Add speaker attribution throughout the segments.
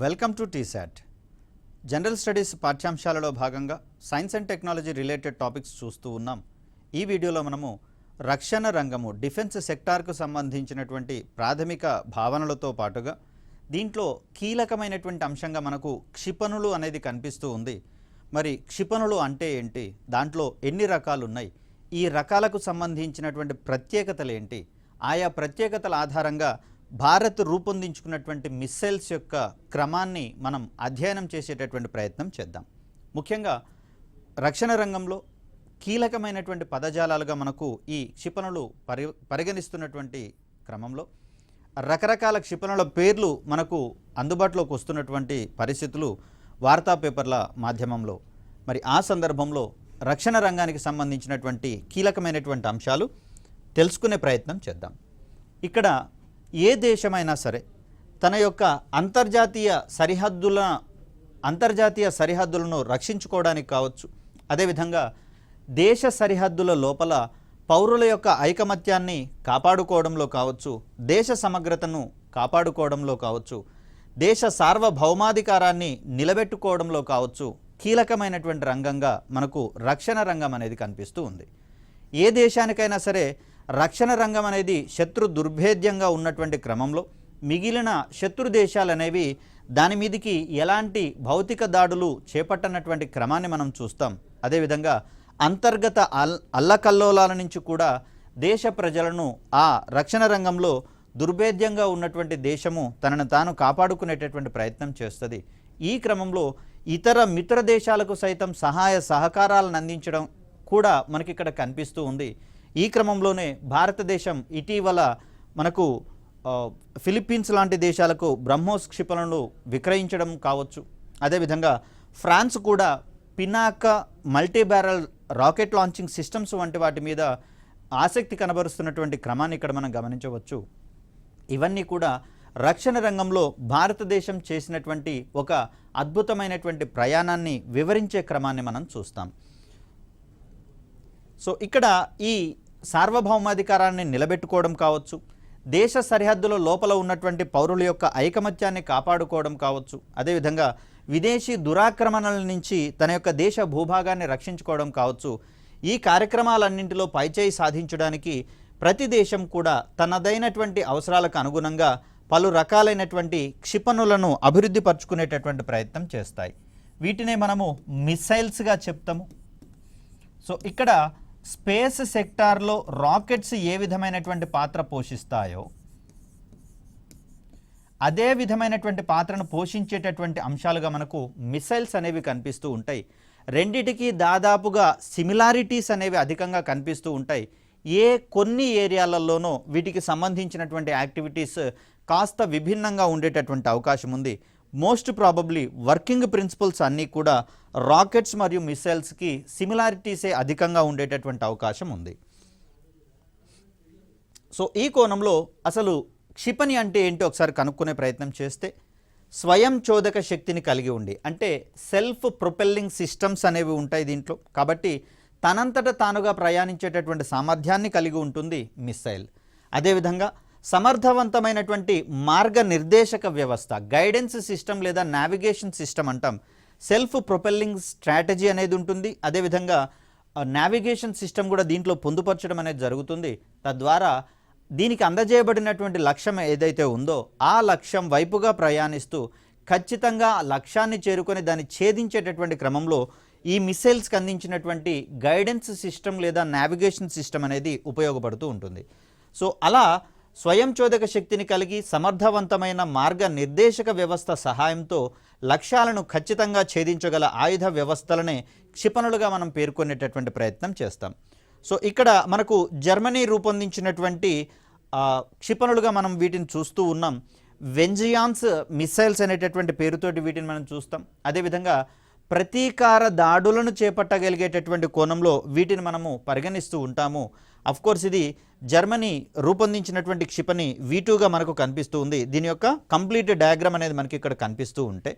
Speaker 1: Welcome to TSAT. General studies పాఠ్యాంశాలలో భాగంగా science and technology related topics చూస్తూ ఉన్నాం. ఈ వీడియోలో మనము రక్షణ రంగము డిఫెన్స్ సెక్టార్కు సంబంధించినటువంటి ప్రాథమిక భావనలతో పాటుగా దీంట్లో కీలకమైనటువంటి అంశంగా మనకు క్షిపణులు అనేది కనిపిస్తూ ఉంది. మరి క్షిపణులు అంటే ఏంటి, దాంట్లో ఎన్ని రకాలు ఉన్నాయి, ఈ రకాలకు సంబంధించినటువంటి ప్రత్యేకతలు ఏంటి, ఆయా ప్రత్యేకతల ఆధారంగా భారత్ రూపొందించుకున్నటువంటి మిస్సైల్స్ యొక్క క్రమాన్ని మనం అధ్యయనం చేసేటటువంటి ప్రయత్నం చేద్దాం. ముఖ్యంగా రక్షణ రంగంలో కీలకమైనటువంటి పదజాలాలుగా మనకు ఈ క్షిపణులు పరిగణిస్తున్నటువంటి క్రమంలో రకరకాల క్షిపణుల పేర్లు మనకు అందుబాటులోకి వస్తున్నటువంటి పరిస్థితులు వార్తా పేపర్ల మాధ్యమంలో. మరి ఆ సందర్భంలో రక్షణ రంగానికి సంబంధించినటువంటి కీలకమైనటువంటి అంశాలు తెలుసుకునే ప్రయత్నం చేద్దాం. ఇక్కడ ఏ దేశమైనా సరే తన యొక్క అంతర్జాతీయ సరిహద్దులను రక్షించుకోవడానికి కావచ్చు, అదేవిధంగా దేశ సరిహద్దుల లోపల పౌరుల యొక్క ఐకమత్యాన్ని కాపాడుకోవడంలో కావచ్చు, దేశ సమగ్రతను కాపాడుకోవడంలో కావచ్చు, దేశ సార్వభౌమాధికారాన్ని నిలబెట్టుకోవడంలో కావచ్చు, కీలకమైనటువంటి రంగంగా మనకు రక్షణ రంగం అనేది కనిపిస్తూ ఉంది. ఏ దేశానికైనా సరే రక్షణ రంగం అనేది శత్రు దుర్భేద్యంగా ఉన్నటువంటి క్రమంలో మిగిలిన శత్రు దేశాలు అనేవి దాని మీదికి ఎలాంటి భౌతిక దాడులు చేపట్టనటువంటి క్రమాన్ని మనం చూస్తాం. అదేవిధంగా అంతర్గత అల్లకల్లోలాల నుంచి కూడా దేశ ప్రజలను ఆ రక్షణ రంగంలో దుర్భేద్యంగా ఉన్నటువంటి దేశము తనను తాను కాపాడుకునేటటువంటి ప్రయత్నం చేస్తుంది. ఈ క్రమంలో ఇతర మిత్ర దేశాలకు సైతం సహాయ సహకారాలను అందించడం కూడా మనకి ఇక్కడ కనిపిస్తూ ఉంది. ఈ క్రమంలోనే భారతదేశం ఇటీవల మనకు ఫిలిప్పీన్స్ లాంటి దేశాలకు బ్రహ్మోస్ క్షిపణులను విక్రయించడం కావచ్చు, అదేవిధంగా ఫ్రాన్స్ కూడా Pinaka multi barrel rocket launching systems వంటి వాటి మీద ఆసక్తి కనబరుస్తున్నటువంటి క్రమాన్ని ఇక్కడ మనం గమనించవచ్చు. ఇవన్నీ కూడా రక్షణ రంగంలో భారతదేశం చేసినటువంటి ఒక అద్భుతమైనటువంటి ప్రయాణాన్ని వివరించే క్రమాన్ని మనం చూస్తాం. సో ఇక్కడ ఈ సార్వభౌమాధికారాన్ని నిలబెట్టుకోవడం కావచ్చు, దేశ సరిహద్దుల లోపల ఉన్నటువంటి పౌరుల యొక్క ఐకమత్యాన్ని కాపాడుకోవడం కావచ్చు, అదేవిధంగా విదేశీ దురాక్రమణల నుంచి తన యొక్క దేశ భూభాగాన్ని రక్షించుకోవడం కావచ్చు, ఈ కార్యక్రమాలన్నింటిలో పైచేయి సాధించడానికి ప్రతి దేశం కూడా తనదైనటువంటి అవసరాలకు అనుగుణంగా పలు రకాలైనటువంటి క్షిపణులను అభివృద్ధి పరుచుకునేటటువంటి ప్రయత్నం చేస్తాయి. వీటినే మనము మిసైల్స్గా చెప్తాము. సో ఇక్కడ స్పేస్ సెక్టార్లో రాకెట్స్ ఏ విధమైనటువంటి పాత్ర పోషిస్తాయో అదే విధమైనటువంటి పాత్రను పోషించేటటువంటి అంశాలుగా మనకు మిసైల్స్ అనేవి కనిపిస్తూ ఉంటాయి. రెండిటికి దాదాపుగా సిమిలారిటీస్ అనేవి అధికంగా కనిపిస్తూ ఉంటాయి. కొన్ని ఏరియాలలోనో వీటికి సంబంధించినటువంటి యాక్టివిటీస్ కాస్త విభిన్నంగా ఉండేటటువంటి అవకాశం ఉంది. మోస్ట్ ప్రాబబ్లీ వర్కింగ్ ప్రిన్సిపల్స్ అన్నీ కూడా రాకెట్స్ మరియు మిసైల్స్కి సిమిలారిటీసే అధికంగా ఉండేటటువంటి అవకాశం ఉంది. సో ఈ కోణంలో అసలు క్షిపణి అంటే ఏంటో ఒకసారి కనుక్కునే ప్రయత్నం చేస్తే, స్వయం చోదక శక్తిని కలిగి ఉండి, అంటే సెల్ఫ్ ప్రొపెల్లింగ్ సిస్టమ్స్ అనేవి ఉంటాయి దీంట్లో. కాబట్టి తనంతట తానుగా ప్రయాణించేటటువంటి సామర్థ్యాన్ని కలిగి ఉంటుంది మిసైల్. అదేవిధంగా సమర్థవంతమైనటువంటి మార్గనిర్దేశక వ్యవస్థ, గైడెన్స్ సిస్టమ్ లేదా నావిగేషన్ సిస్టమ్ అంటాం. సెల్ఫ్ ప్రొపెల్లింగ్ స్ట్రాటజీ అనేది ఉంటుంది. అదేవిధంగా నావిగేషన్ సిస్టమ్ కూడా దీంట్లో పొందుపరచడం అనేది జరుగుతుంది. తద్వారా దీనికి అందజేయబడినటువంటి లక్ష్యం ఏదైతే ఉందో ఆ లక్ష్యం వైపుగా ప్రయాణిస్తూ ఖచ్చితంగా లక్ష్యాన్ని చేరుకొని దాన్ని ఛేదించేటటువంటి క్రమంలో ఈ మిసైల్స్కి అందించినటువంటి గైడెన్స్ సిస్టమ్ లేదా నావిగేషన్ సిస్టమ్ అనేది ఉపయోగపడుతూ ఉంటుంది. సో అలా స్వయం చోదక శక్తిని కలిగి సమర్థవంతమైన మార్గ నిర్దేశక వ్యవస్థ సహాయంతో లక్ష్యాలను ఖచ్చితంగా ఛేదించగల ఆయుధ వ్యవస్థలనే క్షిపణులుగా మనం పేర్కొనేటటువంటి ప్రయత్నం చేస్తాం. సో ఇక్కడ మనకు జర్మనీ రూపొందించినటువంటి క్షిపణులుగా మనం వీటిని చూస్తూ ఉన్నాం. వెంజియాన్స్ మిసైల్స్ అనేటటువంటి పేరుతోటి వీటిని మనం చూస్తాం. అదేవిధంగా ప్రతీకార దాడులను చేపట్టగలిగేటటువంటి కోణంలో వీటిని మనము పరిగణిస్తూ ఉంటాము. అఫ్కోర్స్ ఇది జర్మనీ రూపొందించినటువంటి క్షిపణి V2గా మనకు కనిపిస్తూ ఉంది. దీని యొక్క కంప్లీట్ డయాగ్రామ్ అనేది మనకి ఇక్కడ కనిపిస్తూ ఉంటే,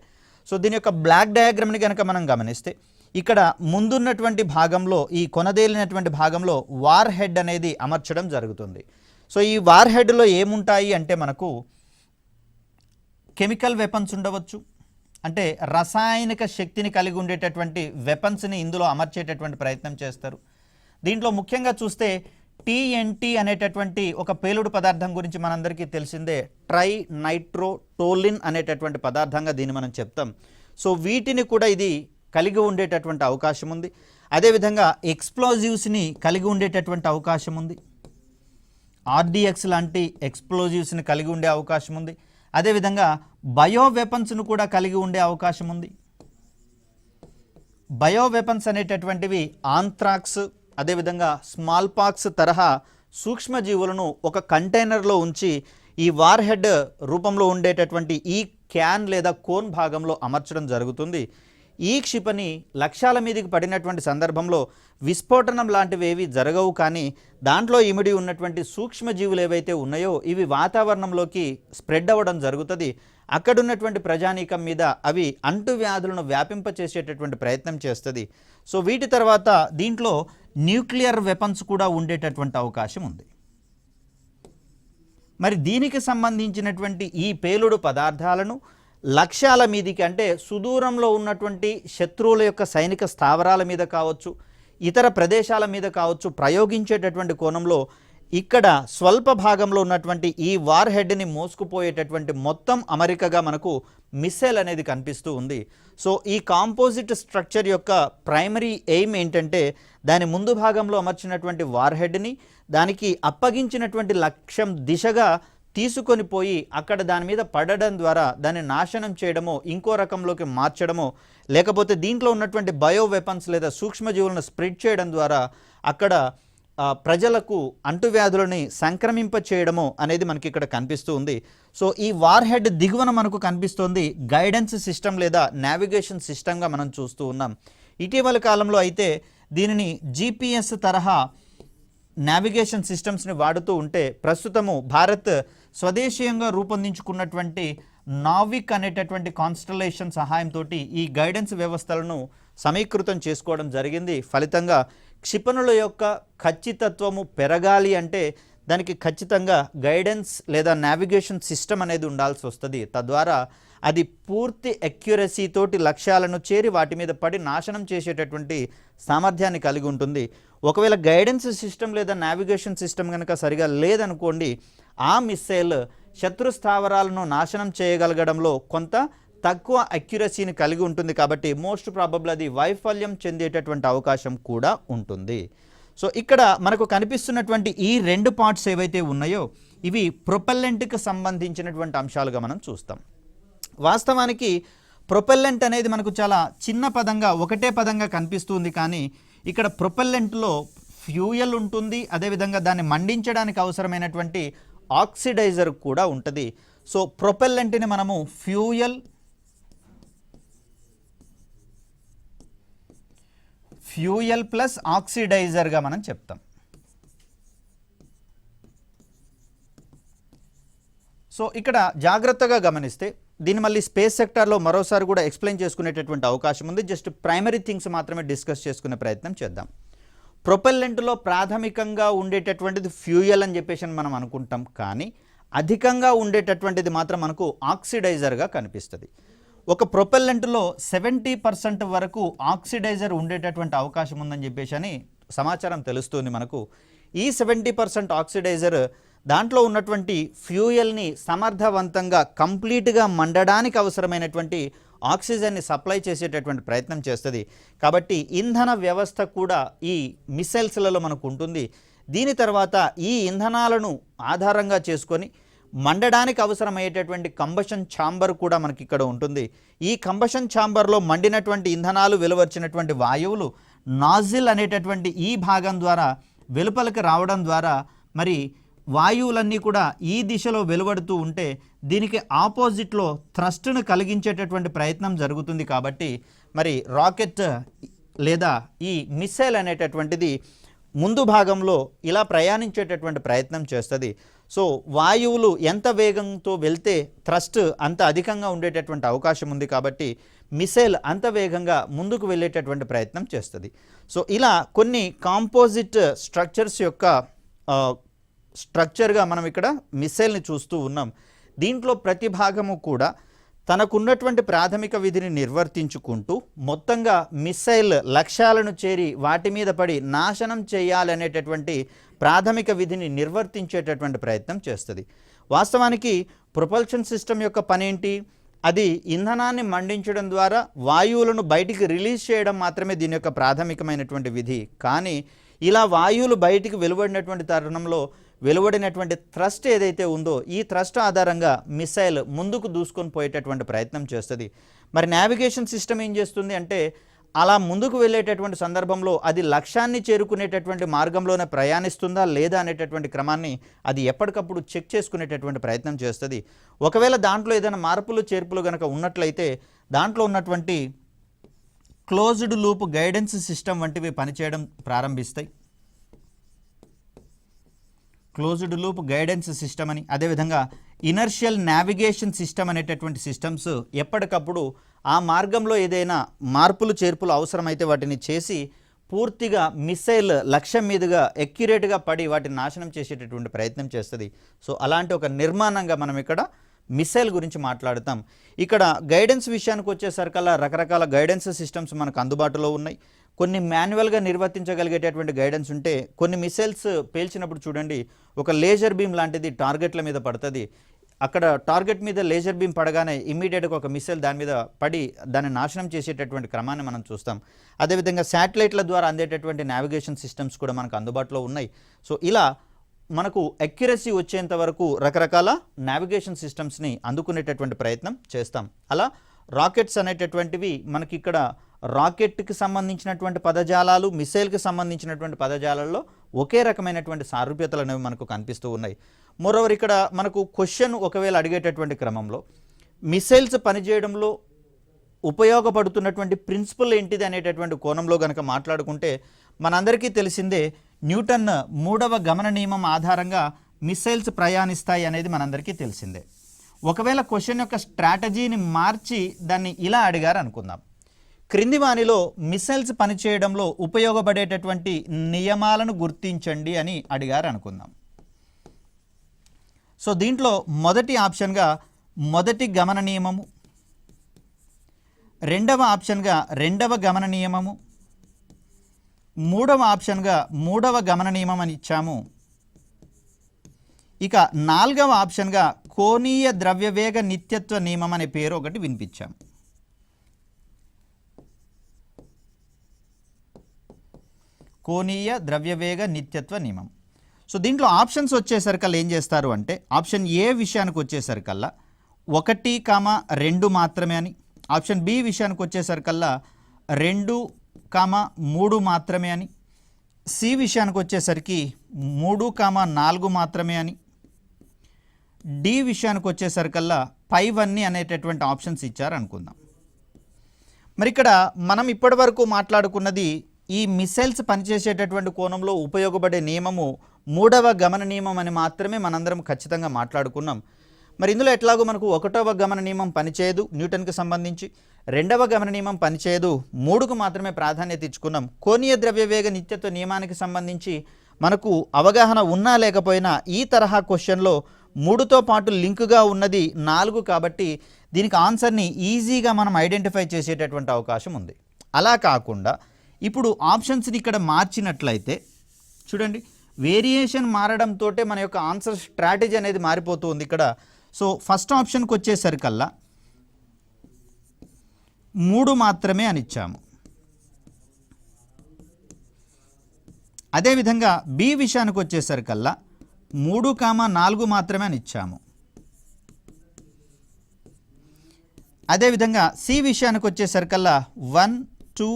Speaker 1: సో దీని యొక్క బ్లాక్ డయాగ్రామ్ని కనుక మనం గమనిస్తే, ఇక్కడ ముందున్నటువంటి భాగంలో ఈ కొనదేలినటువంటి భాగంలో వార్ హెడ్ అనేది అమర్చడం జరుగుతుంది. సో ఈ వార్ హెడ్లో ఏముంటాయి అంటే మనకు కెమికల్ వెపన్స్ ఉండవచ్చు, అంటే రసాయనిక శక్తిని కలిగి ఉండేటటువంటి వెపన్స్ని ఇందులో అమర్చేటటువంటి ప్రయత్నం చేస్తారు. దీంట్లో ముఖ్యంగా చూస్తే TNT అనేటటువంటి ఒక పేలుడు పదార్థం గురించి మనందరికీ తెలిసిందే. ట్రై నైట్రోటోలిన్ అనేటటువంటి పదార్థంగా దీన్ని మనం చెప్తాం. సో వీటిని కూడా ఇది కలిగి ఉండేటటువంటి అవకాశం ఉంది. అదేవిధంగా ఎక్స్ప్లోజివ్స్ని కలిగి ఉండేటటువంటి అవకాశం ఉంది. RDX లాంటి ఎక్స్ప్లోజివ్స్ని కలిగి ఉండే అవకాశం ఉంది. అదేవిధంగా బయో వెపన్స్ను కూడా కలిగి ఉండే అవకాశం ఉంది. బయో వెపన్స్ అనేటటువంటివి ఆంథ్రాక్స్, అదేవిధంగా స్మాల్ పాక్స్ తరహా సూక్ష్మజీవులను ఒక కంటైనర్లో ఉంచి ఈ వార్ హెడ్ రూపంలో ఉండేటటువంటి ఈ క్యాన్ లేదా కోన్ భాగంలో అమర్చడం జరుగుతుంది. ఈ క్షిపణి లక్ష్యాల మీదకి పడినటువంటి సందర్భంలో విస్ఫోటనం లాంటివి ఏవి జరగవు, కానీ దాంట్లో ఇమిడి ఉన్నటువంటి సూక్ష్మజీవులు ఏవైతే ఉన్నాయో ఇవి వాతావరణంలోకి స్ప్రెడ్ అవ్వడం జరుగుతుంది. అక్కడున్నటువంటి ప్రజానీకం మీద అవి అంటువ్యాధులను వ్యాపింపచేసేటటువంటి ప్రయత్నం చేస్తుంది. సో వీటి తర్వాత దీంట్లో న్యూక్లియర్ వెపన్స్ కూడా ఉండేటటువంటి అవకాశం ఉంది. మరి దీనికి సంబంధించినటువంటి ఈ పేలుడు పదార్థాలను లక్ష్యాల మీదికి, అంటే సుదూరంలో ఉన్నటువంటి శత్రువుల యొక్క సైనిక స్థావరాల మీద కావచ్చు, ఇతర ప్రదేశాల మీద కావచ్చు, ప్రయోగించేటటువంటి కోణంలో ఇక్కడ స్వల్ప భాగంలో ఉన్నటువంటి ఈ వార్ హెడ్ని మోసుకుపోయేటటువంటి మొత్తం అమరికగా మనకు మిస్సైల్ అనేది కనిపిస్తూ ఉంది. సో ఈ కాంపోజిట్ స్ట్రక్చర్ యొక్క ప్రైమరీ ఎయిమ్ ఏంటంటే దాని ముందు భాగంలో అమర్చినటువంటి వార్ హెడ్ని దానికి అప్పగించినటువంటి లక్ష్యం దిశగా తీసుకొని పోయి అక్కడ దాని మీద పడడం ద్వారా దాన్ని నాశనం చేయడమో, ఇంకో రకంలోకి మార్చడమో, లేకపోతే దీంట్లో ఉన్నటువంటి బయో వెపన్స్ లేదా సూక్ష్మజీవులను స్ప్రెడ్ చేయడం ద్వారా అక్కడ ప్రజలకు అంటువ్యాధులని సంక్రమింప చేయడము అనేది మనకి ఇక్కడ కనిపిస్తూ ఉంది. సో ఈ వార్ హెడ్ దిగువన మనకు కనిపిస్తోంది గైడెన్స్ సిస్టమ్ లేదా నావిగేషన్ సిస్టమ్గా మనం చూస్తూ ఉన్నాం. ఇటీవల కాలంలో అయితే దీనిని GPS తరహా నావిగేషన్ సిస్టమ్స్ని వాడుతూ ఉంటే ప్రస్తుతము భారత్ స్వదేశీయంగా రూపొందించుకున్నటువంటి నావిక్ అనేటటువంటి కాన్స్టలేషన్ సహాయంతో ఈ గైడెన్స్ వ్యవస్థలను సమీకృతం చేసుకోవడం జరిగింది. ఫలితంగా క్షిపణుల యొక్క ఖచ్చితత్వము పెరగాలి అంటే దానికి ఖచ్చితంగా గైడెన్స్ లేదా నావిగేషన్ సిస్టమ్ అనేది ఉండాల్సి వస్తుంది. తద్వారా అది పూర్తి అక్యురసీ తోటి లక్ష్యాలను చేరి వాటి మీద పడి నాశనం చేసేటటువంటి సామర్థ్యాన్ని కలిగి ఉంటుంది. ఒకవేళ గైడెన్స్ సిస్టమ్ లేదా నావిగేషన్ సిస్టమ్ కనుక సరిగా లేదనుకోండి, ఆ మిస్సైల్ శత్రు స్థావరాలను నాశనం చేయగలగడంలో కొంత తక్కువ అక్యురసీని కలిగి ఉంటుంది. కాబట్టి మోస్ట్ ప్రాబబుల్ అది వైఫల్యం చెందేటటువంటి అవకాశం కూడా ఉంటుంది. సో ఇక్కడ మనకు కనిపిస్తున్నటువంటి ఈ రెండు పార్ట్స్ ఏవైతే ఉన్నాయో ఇవి ప్రొపెల్లెంట్కి సంబంధించినటువంటి అంశాలుగా మనం చూస్తాం. వాస్తవానికి ప్రొపెల్లెంట్ అనేది మనకు చాలా చిన్న పదంగా, ఒకటే పదంగా కనిపిస్తుంది, కానీ ఇక్కడ ప్రొపెల్లెంట్లో ఫ్యూయల్ ఉంటుంది, అదేవిధంగా దాన్ని మండించడానికి అవసరమైనటువంటి ఆక్సిడైజర్ కూడా ఉంటుంది. సో ప్రొపెల్లెంట్ని మనము ఫ్యూయల్ ప్లస్ ఆక్సిడైజర్గా మనం చెప్తాం. సో ఇక్కడ జాగ్రత్తగా గమనిస్తే దీన్ని మళ్ళీ స్పేస్ సెక్టార్లో మరోసారి కూడా ఎక్స్ప్లెయిన్ చేసుకునేటటువంటి అవకాశం ఉంది. జస్ట్ ప్రైమరీ థింగ్స్ మాత్రమే డిస్కస్ చేసుకునే ప్రయత్నం చేద్దాం. ప్రొపెల్లెంట్లో ప్రాథమికంగా ఉండేటటువంటిది ఫ్యూయల్ అని చెప్పేసి మనం అనుకుంటాం, కానీ అధికంగా ఉండేటటువంటిది మాత్రం మనకు ఆక్సిడైజర్గా కనిపిస్తుంది. ఒక ప్రొపెల్లెంట్లో 70% వరకు ఆక్సిడైజర్ ఉండేటటువంటి అవకాశం ఉందని చెప్పేసి అని సమాచారం తెలుస్తుంది మనకు. ఈ 70% ఆక్సిడైజర్ దాంట్లో ఉన్నటువంటి ఫ్యూయల్ని సమర్థవంతంగా కంప్లీట్గా మండడానికి అవసరమైనటువంటి ఆక్సిజన్ని సప్లై చేసేటటువంటి ప్రయత్నం చేస్తుంది. కాబట్టి ఇంధన వ్యవస్థ కూడా ఈ మిసైల్స్లలో మనకు ఉంటుంది. దీని తర్వాత ఈ ఇంధనాలను ఆధారంగా చేసుకొని మండడానికి అవసరమయ్యేటటువంటి కంబషన్ ఛాంబర్ కూడా మనకి ఇక్కడ ఉంటుంది. ఈ కంబషన్ ఛాంబర్లో మండినటువంటి ఇంధనాలు వెలువచ్చినటువంటి వాయువులు నాజిల్ అనేటటువంటి ఈ భాగం ద్వారా వెలుపలికి రావడం ద్వారా మరి వాయువులన్నీ కూడా ఈ దిశలో వెలువడుతూ ఉంటే దీనికి ఆపోజిట్లో థ్రస్ట్ను కలిగించేటటువంటి ప్రయత్నం జరుగుతుంది. కాబట్టి మరి రాకెట్ లేదా ఈ మిస్సైల్ అనేటటువంటిది ముందు భాగంలో ఇలా ప్రయాణించేటటువంటి ప్రయత్నం చేస్తుంది. సో వాయువులు ఎంత వేగంతో వెళ్తే థ్రస్ట్ అంత అధికంగా ఉండేటటువంటి అవకాశం ఉంది. కాబట్టి మిసైల్ అంత వేగంగా ముందుకు వెళ్ళేటటువంటి ప్రయత్నం చేస్తుంది. సో ఇలా కొన్ని కాంపోజిట్ స్ట్రక్చర్స్ యొక్క స్ట్రక్చర్గా మనం ఇక్కడ మిసైల్ని చూస్తూ ఉన్నాం. దీంట్లో ప్రతి భాగము కూడా తనకున్నటువంటి ప్రాథమిక విధిని నిర్వర్తించుకుంటూ మొత్తంగా మిస్సైల్ లక్ష్యాలను చేరి వాటి మీద పడి నాశనం చేయాలనేటటువంటి ప్రాథమిక విధిని నిర్వర్తించేటటువంటి ప్రయత్నం చేస్తుంది. వాస్తవానికి ప్రొపల్షన్ సిస్టమ్ యొక్క పనేంటి? అది ఇంధనాన్ని మండించడం ద్వారా వాయువులను బయటికి రిలీజ్ చేయడం మాత్రమే దీని యొక్క ప్రాథమికమైనటువంటి విధి. కానీ ఇలా వాయువులు బయటికి వెలువడినటువంటి తరుణంలో వెలువడినటువంటి థ్రస్ట్ ఏదైతే ఉందో ఈ థ్రస్ట్ ఆధారంగా మిసైల్ ముందుకు దూసుకొని పోయేటటువంటి ప్రయత్నం చేస్తుంది. మరి నావిగేషన్ సిస్టమ్ ఏం చేస్తుంది అంటే అలా ముందుకు వెళ్ళేటటువంటి సందర్భంలో అది లక్ష్యాన్ని చేరుకునేటటువంటి మార్గంలోనే ప్రయాణిస్తుందా లేదా అనేటటువంటి క్రమాన్ని అది ఎప్పటికప్పుడు చెక్ చేసుకునేటటువంటి ప్రయత్నం చేస్తుంది. ఒకవేళ దాంట్లో ఏదైనా మార్పులు చేర్పులు కనుక ఉన్నట్లయితే దాంట్లో ఉన్నటువంటి క్లోజ్డ్ లూప్ గైడెన్స్ సిస్టమ్ వంటివి పనిచేయడం ప్రారంభిస్తాయి. క్లోజ్డ్ లూప్ గైడెన్స్ సిస్టమ్ అని, అదేవిధంగా ఇనర్షియల్ నావిగేషన్ సిస్టమ్ అనేటటువంటి సిస్టమ్స్ ఎప్పటికప్పుడు ఆ మార్గంలో ఏదైనా మార్పులు చేర్పులు అవసరమైతే వాటిని చేసి పూర్తిగా మిసైల్ లక్ష్యం మీదుగా ఎక్యురేట్గా పడి వాటిని నాశనం చేసేటటువంటి ప్రయత్నం చేస్తుంది. సో అలాంటి ఒక నిర్మాణంగా మనం ఇక్కడ మిసైల్ గురించి మాట్లాడుతాం. ఇక్కడ గైడెన్స్ విషయానికి వచ్చేసరికల్లా రకరకాల గైడెన్స్ సిస్టమ్స్ మనకు అందుబాటులో ఉన్నాయి. కొన్ని మాన్యువల్గా నిర్వర్తించగలిగేటటువంటి గైడెన్స్ ఉంటే కొన్ని మిసైల్స్ పేల్చినప్పుడు చూడండి ఒక లేజర్ బీమ్ లాంటిది టార్గెట్ల మీద పడుతుంది. అక్కడ టార్గెట్ మీద లేజర్ బీమ్ పడగానే ఇమ్మీడియట్గా ఒక మిసైల్ దాని మీద పడి దాన్ని నాశనం చేసేటటువంటి క్రమాన్ని మనం చూస్తాం. అదేవిధంగా శాటిలైట్ల ద్వారా అందేటటువంటి నావిగేషన్ సిస్టమ్స్ కూడా మనకు అందుబాటులో ఉన్నాయి. సో ఇలా మనకు అక్యురసీ వచ్చేంత వరకు రకరకాల నావిగేషన్ సిస్టమ్స్ని అందుకునేటటువంటి ప్రయత్నం చేస్తాం. అలా రాకెట్స్ అనేటటువంటివి మనకి ఇక్కడ రాకెట్కి సంబంధించినటువంటి పదజాలాలు మిసైల్కి సంబంధించినటువంటి పదజాలాల్లో ఒకే రకమైనటువంటి సారూప్యతలు అనేవి మనకు కనిపిస్తూ ఉన్నాయి. మోరోవర్ ఇక్కడ మనకు క్వశ్చన్ ఒకవేళ అడిగేటటువంటి క్రమంలో మిసైల్స్ పనిచేయడంలో ఉపయోగపడుతున్నటువంటి ప్రిన్సిపల్ ఏంటిది అనేటటువంటి కోణంలో కనుక మాట్లాడుకుంటే మనందరికీ తెలిసిందే న్యూటన్ 3వ గమన నియమం ఆధారంగా మిసైల్స్ ప్రయాణిస్తాయి అనేది మనందరికీ తెలిసిందే. ఒకవేళ క్వశ్చన్ యొక్క స్ట్రాటజీని మార్చి దాన్ని ఇలా అడిగారు అనుకుందాం, క్రింది వానిలో మిసైల్స్ పనిచేయడంలో ఉపయోగపడేటటువంటి నియమాలను గుర్తించండి అని అడిగారు అనుకుందాం. సో దీంట్లో మొదటి ఆప్షన్గా మొదటి గమన నియమము, రెండవ ఆప్షన్గా రెండవ గమన నియమము, మూడవ ఆప్షన్గా మూడవ గమన నియమం అని ఇచ్చాము. ఇక నాలుగవ ఆప్షన్గా కోణీయ ద్రవ్యవేగ నిత్యత్వ నియమం అనే పేరు ఒకటి వినిపించాము. కోణీయ ద్రవ్యవేగ నిత్యత్వ నియమం. సో దీంట్లో ఆప్షన్స్ వచ్చేసరికల్లా ఏం చేస్తారు అంటే ఆప్షన్ ఏ విషయానికి వచ్చేసరికల్లా 1, 2 మాత్రమే అని, ఆప్షన్ బి విషయానికి వచ్చేసరికల్లా 2, 3 మాత్రమే అని, సి విషయానికి వచ్చేసరికి 3, 4 మాత్రమే అని, డి విషయానికి వచ్చేసరికల్లా పైవన్నీ అనేటటువంటి ఆప్షన్స్ ఇచ్చారు అనుకుందాం. మరి ఇక్కడ మనం ఇప్పటి వరకు మాట్లాడుకున్నది ఈ మిసైల్స్ పనిచేసేటటువంటి కోణంలో ఉపయోగపడే నియమము 3వ గమన నియమం అని మాత్రమే మనందరం ఖచ్చితంగా మాట్లాడుకున్నాం. మరి ఇందులో ఎట్లాగో మనకు 1వ గమన నియమం పనిచేయదు న్యూటన్కి సంబంధించి, 2వ గమన నియమం పనిచేయదు, 3కు మాత్రమే ప్రాధాన్యత ఇచ్చుకున్నాం. కోణీయ ద్రవ్యవేగ నిత్యత్వ నియమానికి సంబంధించి మనకు అవగాహన ఉన్నా లేకపోయినా ఈ తరహా క్వశ్చన్లో 3తో పాటు లింకుగా ఉన్నది 4 కాబట్టి దీనికి ఆన్సర్ని ఈజీగా మనం ఐడెంటిఫై చేసేటటువంటి అవకాశం ఉంది. అలా కాకుండా ఇప్పుడు ఆప్షన్స్ని ఇక్కడ మార్చినట్లయితే చూడండి వేరియేషన్ మారడంతో మన యొక్క ఆన్సర్ స్ట్రాటజీ అనేది మారిపోతూ ఉంది ఇక్కడ. సో ఫస్ట్ ఆప్షన్కి వచ్చేసరికల్లా 3 మాత్రమే అని ఇచ్చాము. అదేవిధంగా బి విషయానికి వచ్చేసరికల్లా 3, 4 మాత్రమే అని ఇచ్చాము. అదేవిధంగా సి విషయానికి వచ్చేసరికల్లా 1, 2,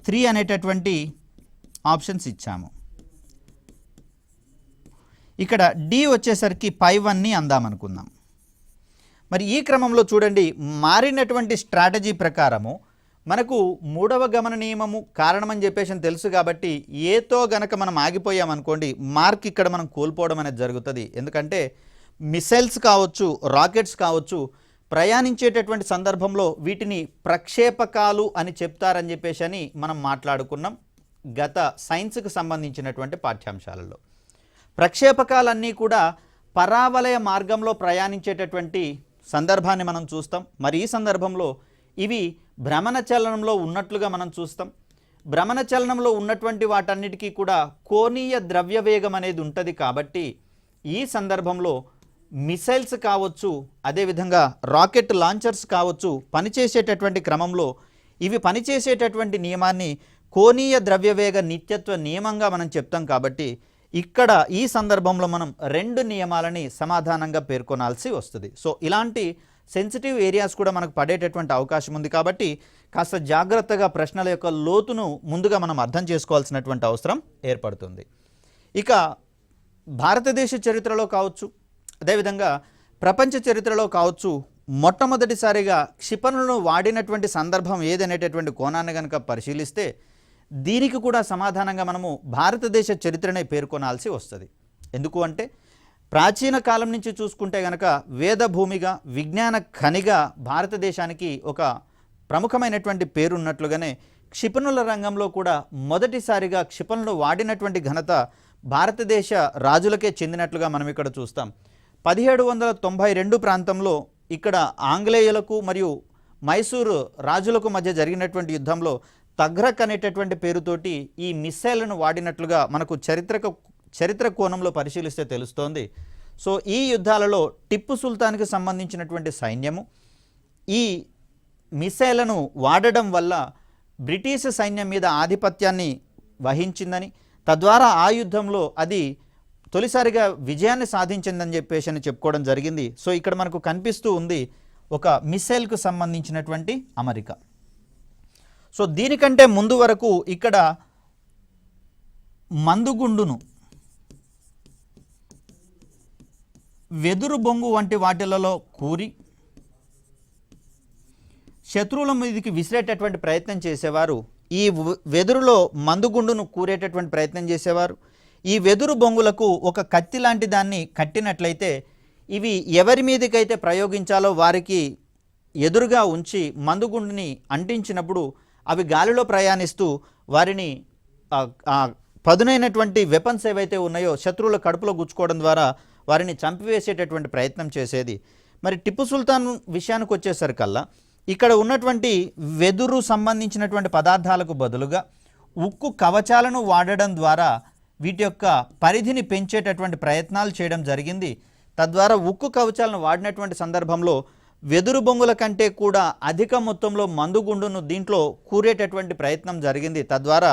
Speaker 1: 3 అనేటటువంటి ఆప్షన్స్ ఇచ్చాము. ఇక్కడ డి వచ్చేసరికి పైవన్నీ అందామనుకుందాం. మరి ఈ క్రమంలో చూడండి మారినటువంటి స్ట్రాటజీ ప్రకారము మనకు 3వ గమన నియమము కారణమని చెప్పేసి తెలుసు కాబట్టి ఏతో గనక మనం ఆగిపోయామనుకోండి మార్క్ ఇక్కడ మనం కోల్పోవడం అనేది జరుగుతుంది. ఎందుకంటే మిసైల్స్ కావచ్చు రాకెట్స్ కావచ్చు ప్రయాణించేటటువంటి సందర్భంలో వీటిని ప్రక్షేపకాలు అని చెప్తారని చెప్పేసి అని మనం మాట్లాడుకున్నాం గత సైన్స్కి సంబంధించినటువంటి పాఠ్యాంశాలలో. ప్రక్షేపకాలన్నీ కూడా పరావలయ మార్గంలో ప్రయాణించేటటువంటి సందర్భాన్ని మనం చూస్తాం. మరి ఈ సందర్భంలో ఇవి భ్రమణ చలనంలో ఉన్నట్లుగా మనం చూస్తాం. భ్రమణ చలనంలో ఉన్నటువంటి వాటన్నిటికీ కూడా కోణీయ ద్రవ్యవేగం అనేది ఉంటుంది. కాబట్టి ఈ సందర్భంలో మిసైల్స్ కావచ్చు, అదేవిధంగా రాకెట్ లాంచర్స్ కావచ్చు, పనిచేసేటటువంటి క్రమంలో ఇవి పనిచేసేటటువంటి నియమాన్ని కోణీయ ద్రవ్యవేగ నిత్యత్వ నియమంగా మనం చెప్తాం. కాబట్టి ఇక్కడ ఈ సందర్భంలో మనం 2 నియమాలని సమాధానంగా పేర్కొనాల్సి వస్తుంది. సో ఇలాంటి సెన్సిటివ్ ఏరియాస్ కూడా మనకు పడేటటువంటి అవకాశం ఉంది. కాబట్టి కాస్త జాగ్రత్తగా ప్రశ్నల యొక్క లోతును ముందుగా మనం అర్థం చేసుకోవాల్సినటువంటి అవసరం ఏర్పడుతుంది. ఇక భారతదేశ చరిత్రలో కావచ్చు, అదేవిధంగా ప్రపంచ చరిత్రలో కావచ్చు, మొట్టమొదటిసారిగా క్షిపణులను వాడినటువంటి సందర్భం ఏదనేటటువంటి కోణాన్ని కనుక పరిశీలిస్తే దీనికి కూడా సమాధానంగా మనము భారతదేశ చరిత్రనే పేర్కొనాల్సి వస్తుంది. ఎందుకు అంటే ప్రాచీన కాలం నుంచి చూసుకుంటే కనుక వేద భూమిగా, విజ్ఞాన ఖనిగా భారతదేశానికి ఒక ప్రముఖమైనటువంటి పేరున్నట్లుగానే క్షిపణుల రంగంలో కూడా మొదటిసారిగా క్షిపణులు వాడినటువంటి ఘనత భారతదేశ రాజులకే చెందినట్లుగా మనం ఇక్కడ చూస్తాం. 1792 ప్రాంతంలో ఇక్కడ ఆంగ్లేయులకు మరియు మైసూరు రాజులకు మధ్య జరిగినటువంటి యుద్ధంలో తగ్రక్ అనేటటువంటి పేరుతోటి ఈ మిస్సైళ్లను వాడినట్లుగా మనకు చరిత్ర కోణంలో పరిశీలిస్తే తెలుస్తోంది. సో ఈ యుద్ధాలలో టిప్పు సుల్తాన్కి సంబంధించినటువంటి సైన్యము ఈ మిసైళ్లను వాడడం వల్ల బ్రిటిష్ సైన్యం మీద ఆధిపత్యాన్ని వహించిందని, తద్వారా ఆ యుద్ధంలో అది తొలిసారిగా విజయాన్ని సాధించిందని చెప్పేసి చెప్పుకోవడం జరిగింది. సో ఇక్కడ మనకు కనిపిస్తూ ఉంది ఒక మిసైల్కు సంబంధించినటువంటి అమరిక. సో దీనికంటే ముందు వరకు ఇక్కడ మందుగుండును, వెదురు బొంగు వంటి వాటిలలో కూరి శత్రువుల మీదకి విసిరేటటువంటి ప్రయత్నం చేసేవారు. ఈ వెదురులో మందుగుండును కూరేటటువంటి ప్రయత్నం చేసేవారు. ఈ వెదురు బొంగులకు ఒక కత్తి లాంటి దాన్ని కట్టినట్లయితే ఇవి ఎవరి మీదకైతే ప్రయోగించాలో వారికి ఎదురుగా ఉంచి మందుగుండుని అంటించినప్పుడు అవి గాలిలో ప్రయాణిస్తూ వారిని పదునైనటువంటి వెపన్స్ ఏవైతే ఉన్నాయో శత్రువుల కడుపులో గుచ్చుకోవడం ద్వారా వారిని చంపివేసేటటువంటి ప్రయత్నం చేసేది. మరి టిప్పు సుల్తాన్ విషయానికి వచ్చేసరికల్లా ఇక్కడ ఉన్నటువంటి వెదురు సంబంధించినటువంటి పదార్థాలకు బదులుగా ఉక్కు కవచాలను వాడడం ద్వారా వీటి యొక్క పరిధిని పెంచేటటువంటి ప్రయత్నాలు చేయడం జరిగింది. తద్వారా ఉక్కు కవచాలను వాడినటువంటి సందర్భంలో వెదురు బొంగుల కంటే కూడా అధిక మొత్తంలో మందుగుండును దీంట్లో కూరేటటువంటి ప్రయత్నం జరిగింది. తద్వారా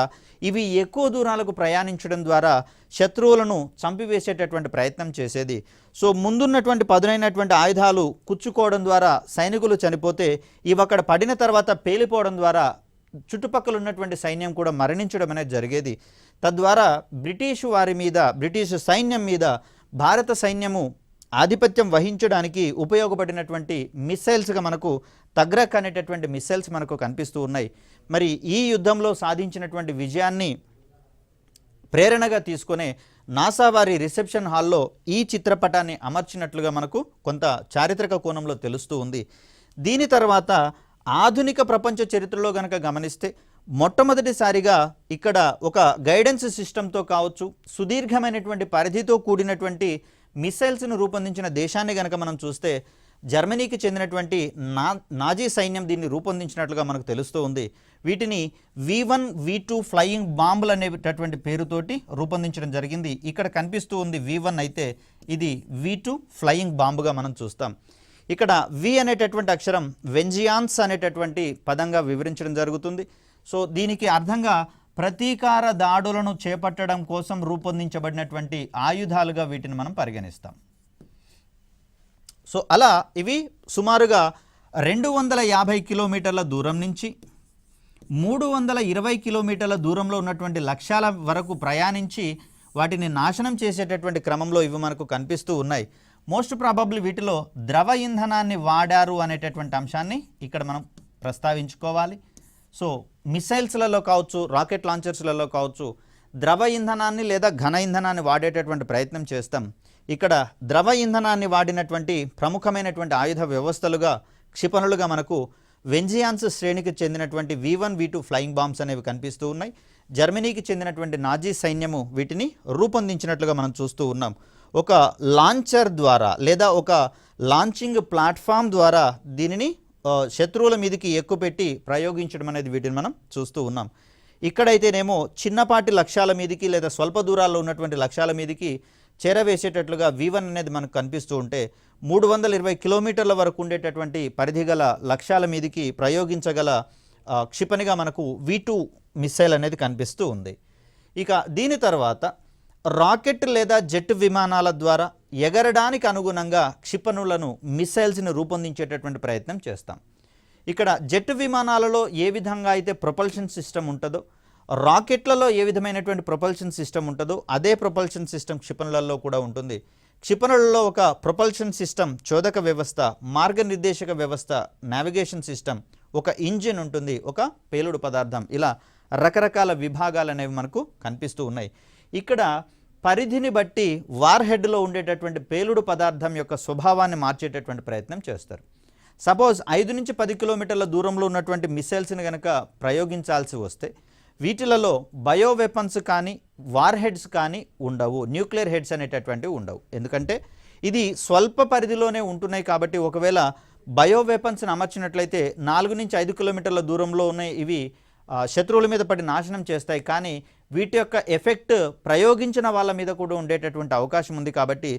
Speaker 1: ఇవి ఎక్కువ దూరాలకు ప్రయాణించడం ద్వారా శత్రువులను చంపివేసేటటువంటి ప్రయత్నం చేసేది. సో ముందున్నటువంటి పదునైనటువంటి ఆయుధాలు కుచ్చుకోవడం ద్వారా సైనికులు చనిపోతే ఇవి అక్కడ పడిన తర్వాత పేలిపోవడం ద్వారా చుట్టుపక్కల ఉన్నటువంటి సైన్యం కూడా మరణించడం అనేది జరిగేది. తద్వారా బ్రిటిష్ సైన్యం మీద భారత సైన్యము ఆధిపత్యం వహించడానికి ఉపయోగపడినటువంటి మిస్సైల్స్గా మనకు తగ్రక్ అనేటటువంటి మిస్సైల్స్ మనకు కనిపిస్తూ ఉన్నాయి. మరి ఈ యుద్ధంలో సాధించినటువంటి విజయాన్ని ప్రేరణగా తీసుకునే నాసా వారి రిసెప్షన్ హాల్లో ఈ చిత్రపటాన్ని అమర్చినట్లుగా మనకు కొంత చారిత్రక కోణంలో తెలుస్తూ ఉంది. దీని తర్వాత ఆధునిక ప్రపంచ చరిత్రలో గనక గమనిస్తే మొట్టమొదటిసారిగా ఇక్కడ ఒక గైడెన్స్ సిస్టంతో కావచ్చు, సుదీర్ఘమైనటువంటి పరిధితో కూడినటువంటి మిసైల్స్ను రూపొందించిన దేశాన్ని గనక మనం చూస్తే జర్మనీకి చెందినటువంటి నాజీ సైన్యం దీన్ని రూపొందించినట్లుగా మనకు తెలుస్తూ ఉంది. వీటిని V1, V2 ఫ్లయింగ్ బాంబులు అనేటటువంటి పేరుతోటి రూపొందించడం జరిగింది. ఇక్కడ కనిపిస్తూ ఉంది V1 అయితే ఇది V2 ఫ్లయింగ్ బాంబుగా మనం చూస్తాం. ఇక్కడ V అనేటటువంటి అక్షరం వెంజియాన్స్ అనేటటువంటి పదంగా వివరించడం జరుగుతుంది. సో దీనికి అర్థంగా ప్రతీకార దాడులను చేపట్టడం కోసం రూపొందించబడినటువంటి ఆయుధాలుగా వీటిని మనం పరిగణిస్తాం. సో అలా ఇవి సుమారుగా 250 కిలోమీటర్ల దూరం నుంచి 320 కిలోమీటర్ల దూరంలో ఉన్నటువంటి లక్ష్యాల వరకు ప్రయాణించి వాటిని నాశనం చేసేటటువంటి క్రమంలో ఇవి మనకు కనిపిస్తూ ఉన్నాయి. మోస్ట్ ప్రాబబ్లీ వీటిలో ద్రవ ఇంధనాన్ని వాడారు అనేటటువంటి అంశాన్ని ఇక్కడ మనం ప్రస్తావించుకోవాలి. సో మిసైల్స్లలో కావచ్చు, రాకెట్ లాంచర్స్లలో కావచ్చు ద్రవ ఇంధనాన్ని లేదా ఘన ఇంధనాన్ని వాడేటటువంటి ప్రయత్నం చేస్తాం. ఇక్కడ ద్రవ ఇంధనాన్ని వాడినటువంటి ప్రముఖమైనటువంటి ఆయుధ వ్యవస్థలుగా క్షిపణులుగా మనకు వెంజియాన్స్ శ్రేణికి చెందినటువంటి V1, V2 ఫ్లయింగ్ బాంబ్స్ అనేవి కనిపిస్తూ ఉన్నాయి. జర్మనీకి చెందినటువంటి నాజీ సైన్యము వీటిని రూపొందించినట్లుగా మనం చూస్తూ ఉన్నాం. ఒక లాంచర్ ద్వారా లేదా ఒక లాంచింగ్ ప్లాట్ఫామ్ ద్వారా దీనిని శత్రువుల మీదకి ఎక్కుపెట్టి ప్రయోగించడం అనేది వీటిని మనం చూస్తూ ఉన్నాం. ఇక్కడైతేనేమో చిన్నపాటి లక్ష్యాల మీదకి లేదా స్వల్ప దూరాల్లో ఉన్నటువంటి లక్ష్యాల మీదకి చేరవేసేటట్లుగా V1 అనేది మనకు కనిపిస్తూ ఉంటే 320 కిలోమీటర్ల వరకు ఉండేటటువంటి పరిధి గల లక్ష్యాల మీదకి ప్రయోగించగల క్షిపణిగా మనకు V2 మిస్సైల్ అనేది కనిపిస్తూ ఉంది. ఇక దీని తర్వాత రాకెట్ లేదా జెట్ విమానాల ద్వారా ఎగరడానికి అనుగుణంగా క్షిపణులను మిస్సైల్స్ని రూపొందించేటటువంటి ప్రయత్నం చేస్తాం. ఇక్కడ జెట్ విమానాలలో ఏ విధంగా అయితే ప్రొపల్షన్ సిస్టమ్ ఉంటుందో, రాకెట్లలో ఏ విధమైనటువంటి ప్రొపల్షన్ సిస్టమ్ ఉంటుందో అదే ప్రొపల్షన్ సిస్టమ్ క్షిపణులలో కూడా ఉంటుంది. క్షిపణులలో ఒక ప్రొపల్షన్ సిస్టమ్, చోదక వ్యవస్థ, మార్గనిర్దేశక వ్యవస్థ, నావిగేషన్ సిస్టమ్, ఒక ఇంజిన్ ఉంటుంది, ఒక పేలుడు పదార్థం, ఇలా రకరకాల విభాగాలు అనేవి మనకు కనిపిస్తూ ఉన్నాయి. ఇక్కడ పరిధిని బట్టి వార్ హెడ్లో ఉండేటటువంటి పేలుడు పదార్థం యొక్క స్వభావాన్ని మార్చేటటువంటి ప్రయత్నం చేస్తారు. సపోజ్ 5 నుంచి 10 కిలోమీటర్ల దూరంలో ఉన్నటువంటి మిసైల్స్ని కనుక ప్రయోగించాల్సి వస్తే వీటిలలో బయో వెపన్స్ కానీ వార్ హెడ్స్ కానీ ఉండవు, న్యూక్లియర్ హెడ్స్ అనేటటువంటివి ఉండవు. ఎందుకంటే ఇది స్వల్ప పరిధిలోనే ఉంటున్నాయి కాబట్టి ఒకవేళ బయో వెపన్స్ని అమర్చినట్లయితే 4 నుంచి 5 కిలోమీటర్ల దూరంలో ఉన్నాయి ఇవి శత్రువుల మీద పడి నాశనం చేస్తాయి. కానీ వీటి యొక్క ఎఫెక్ట్ ప్రయోగించిన వాళ్ళ మీద కూడా ఉండేటటువంటి అవకాశం ఉంది. కాబట్టి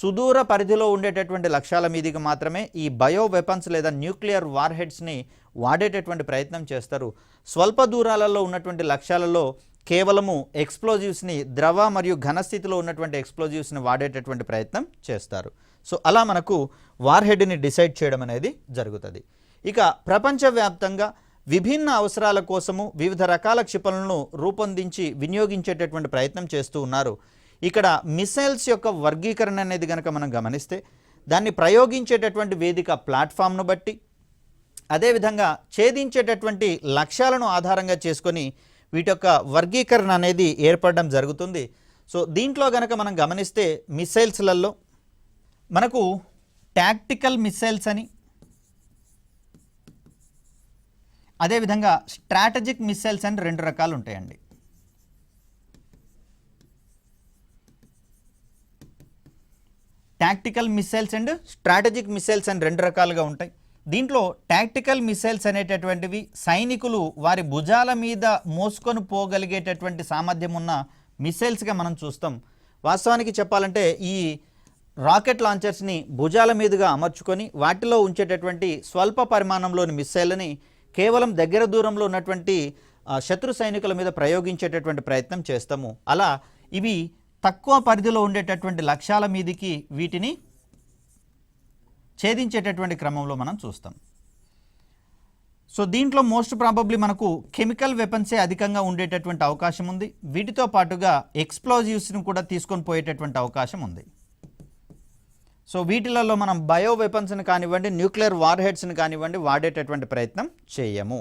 Speaker 1: సుదూర పరిధిలో ఉండేటటువంటి లక్ష్యాల మీదకి మాత్రమే ఈ బయో వెపన్స్ లేదా న్యూక్లియర్ వార్ హెడ్స్ని వాడేటటువంటి ప్రయత్నం చేస్తారు. స్వల్ప దూరాలలో ఉన్నటువంటి లక్ష్యాలలో కేవలము ఎక్స్ప్లోజివ్స్ని, ద్రవ మరియు ఘనస్థితిలో ఉన్నటువంటి ఎక్స్ప్లోజివ్స్ని వాడేటటువంటి ప్రయత్నం చేస్తారు. సో అలా మనకు వార్ హెడ్ని డిసైడ్ చేయడం అనేది జరుగుతుంది. ఇక ప్రపంచవ్యాప్తంగా విభిన్న అవసరాల కోసము వివిధ రకాల క్షిపణులను రూపొందించి వినియోగించేటటువంటి ప్రయత్నం చేస్తూ ఉన్నారు. ఇక్కడ మిసైల్స్ యొక్క వర్గీకరణ అనేది కనుక మనం గమనిస్తే దాన్ని ప్రయోగించేటటువంటి వేదిక ప్లాట్ఫామ్ను బట్టి, అదేవిధంగా ఛేదించేటటువంటి లక్ష్యాలను ఆధారంగా చేసుకొని వీటి యొక్క వర్గీకరణ అనేది ఏర్పడడం జరుగుతుంది. సో దీంట్లో కనుక మనం గమనిస్తే మిసైల్స్లలో మనకు టాక్టికల్ మిసైల్స్ అని, అదేవిధంగా స్ట్రాటజిక్ మిసైల్స్ అని 2 రకాలు ఉంటాయండి. Tactical missiles and strategic missiles అని 2 రకాలుగా ఉంటాయి. దీంట్లో టాక్టికల్ మిసైల్స్ అనేటటువంటివి సైనికులు వారి భుజాల మీద మోసుకొని పోగలిగేటటువంటి సామర్థ్యం ఉన్న మిసైల్స్గా మనం చూస్తాం. వాస్తవానికి చెప్పాలంటే ఈ రాకెట్ లాంచర్స్ని భుజాల మీదుగా అమర్చుకొని వాటిలో ఉంచేటటువంటి స్వల్ప పరిమాణంలోని మిసైల్ని కేవలం దగ్గర దూరంలో ఉన్నటువంటి శత్రు సైనికుల మీద ప్రయోగించేటటువంటి ప్రయత్నం చేస్తాము. అలా ఇవి తక్కువ పరిధిలో ఉండేటటువంటి లక్ష్యాల మీదకి వీటిని ఛేదించేటటువంటి క్రమంలో మనం చూస్తాం. సో దీంట్లో మోస్ట్ ప్రాబబ్లీ మనకు కెమికల్ వెపన్సే అధికంగా ఉండేటటువంటి అవకాశం ఉంది. వీటితో పాటుగా ఎక్స్ప్లోజివ్స్ని కూడా తీసుకొని పోయేటటువంటి అవకాశం ఉంది. సో వీటిలలో మనం బయో వెపన్స్ని కానివ్వండి, న్యూక్లియర్ వార్ హెడ్స్ని కానివ్వండి వాడేటటువంటి ప్రయత్నం చేయము.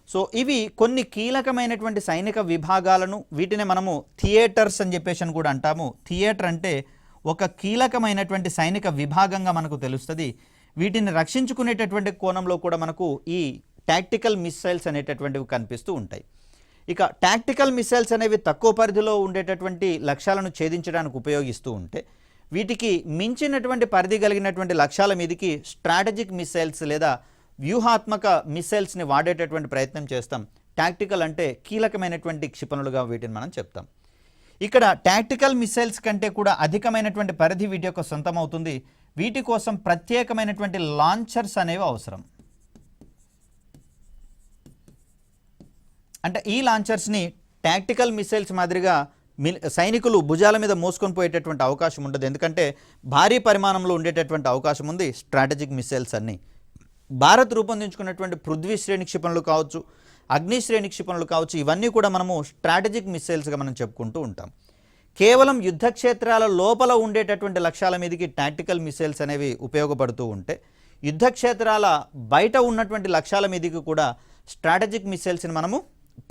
Speaker 1: సో ఇవి కొన్ని కీలకమైనటువంటి సైనిక విభాగాలను, వీటిని మనము థియేటర్స్ అని చెప్పేసి కూడా అంటాము. థియేటర్ అంటే ఒక కీలకమైనటువంటి సైనిక విభాగంగా మనకు తెలుస్తుంది. వీటిని రక్షించుకునేటటువంటి కోణంలో కూడా మనకు ఈ టాక్టికల్ మిసైల్స్ అనేటటువంటివి కనిపిస్తూ ఉంటాయి. ఇక టాక్టికల్ మిసైల్స్ అనేవి తక్కువ పరిధిలో ఉండేటటువంటి లక్ష్యాలను ఛేదించడానికి ఉపయోగిస్తూ ఉంటే వీటికి మించినటువంటి పరిధి కలిగినటువంటి లక్ష్యాల మీదకి స్ట్రాటజిక్ మిసైల్స్ లేదా వ్యూహాత్మక మిసైల్స్ని వాడేటటువంటి ప్రయత్నం చేస్తాం. టాక్టికల్ అంటే కీలకమైనటువంటి క్షిపణులుగా వీటిని మనం చెప్తాం. ఇక్కడ టాక్టికల్ మిసైల్స్ కంటే కూడా అధికమైనటువంటి పరిధి వీటి యొక్క సొంతం అవుతుంది. వీటి కోసం ప్రత్యేకమైనటువంటి లాంచర్స్ అనేవి అవసరం. అంటే ఈ లాంచర్స్ని టాక్టికల్ మిసైల్స్ మాదిరిగా సైనికులు భుజాల మీద మోసుకొని పోయేటటువంటి అవకాశం ఉండదు. ఎందుకంటే భారీ పరిమాణంలో ఉండేటటువంటి అవకాశం ఉంది స్ట్రాటజిక్ మిసైల్స్ అన్నీ. భారత్ రూపొందించుకున్నటువంటి పృథ్వీ శ్రేణి క్షిపణులు కావచ్చు, అగ్ని శ్రేణి క్షిపణులు కావచ్చు, ఇవన్నీ కూడా మనము స్ట్రాటజిక్ మిసైల్స్గా మనం చెప్పుకుంటూ ఉంటాం. కేవలం యుద్ధ క్షేత్రాల లోపల ఉండేటటువంటి లక్ష్యాల మీదకి టాక్టికల్ మిసైల్స్ అనేవి ఉపయోగపడుతూ ఉంటే యుద్ధ క్షేత్రాల బయట ఉన్నటువంటి లక్ష్యాల మీదకి కూడా స్ట్రాటజిక్ మిసైల్స్ని మనము